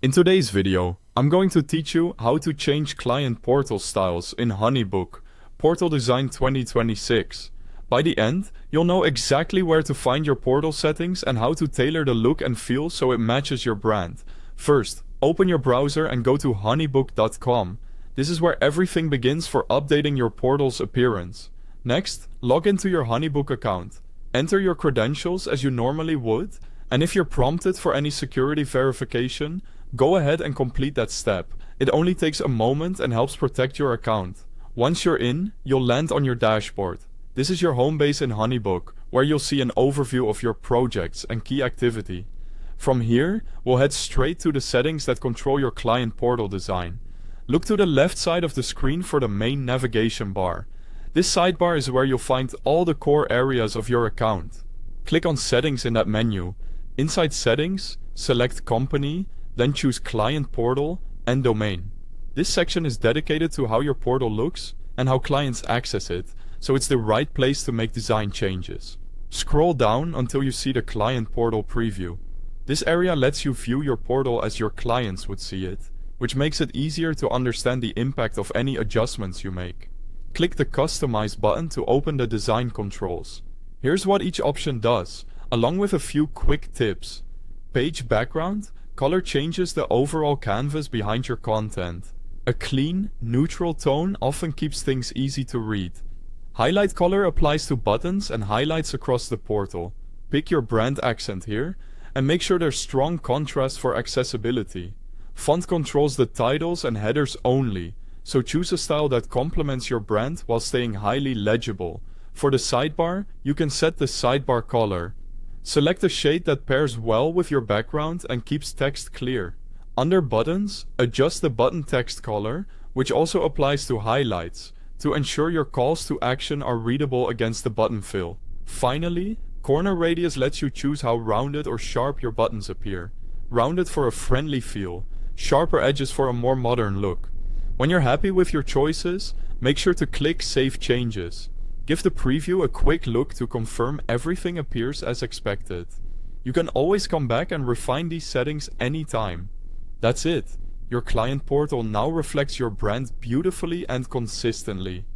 In today's video, I'm going to teach you how to change client portal styles in HoneyBook Portal Design 2026. By the end, you'll know exactly where to find your portal settings and how to tailor the look and feel so it matches your brand. First, open your browser and go to honeybook.com. This is where everything begins for updating your portal's appearance. Next, log into your HoneyBook account. Enter your credentials as you normally would, and if you're prompted for any security verification, go ahead and complete that step. It only takes a moment and helps protect your account. Once you're in, you'll land on your dashboard. This is your home base in HoneyBook, where you'll see an overview of your projects and key activity. From here, we'll head straight to the settings that control your client portal design. Look to the left side of the screen for the main navigation bar. This sidebar is where you'll find all the core areas of your account. Click on Settings in that menu. Inside Settings, select Company, then choose Client Portal and Domain. This section is dedicated to how your portal looks and how clients access it, so it's the right place to make design changes. Scroll down until you see the Client Portal preview. This area lets you view your portal as your clients would see it, which makes it easier to understand the impact of any adjustments you make. Click the Customize button to open the design controls. Here's what each option does, along with a few quick tips. Page background color changes the overall canvas behind your content. A clean, neutral tone often keeps things easy to read. Highlight color applies to buttons and highlights across the portal. Pick your brand accent here, and make sure there's strong contrast for accessibility. Font controls the titles and headers only, so choose a style that complements your brand while staying highly legible. For the sidebar, you can set the sidebar color. Select a shade that pairs well with your background and keeps text clear. Under Buttons, adjust the button text color, which also applies to highlights, to ensure your calls to action are readable against the button fill. Finally, Corner Radius lets you choose how rounded or sharp your buttons appear. Rounded for a friendly feel, sharper edges for a more modern look. When you're happy with your choices, make sure to click Save Changes. Give the preview a quick look to confirm everything appears as expected. You can always come back and refine these settings anytime. That's it. Your client portal now reflects your brand beautifully and consistently.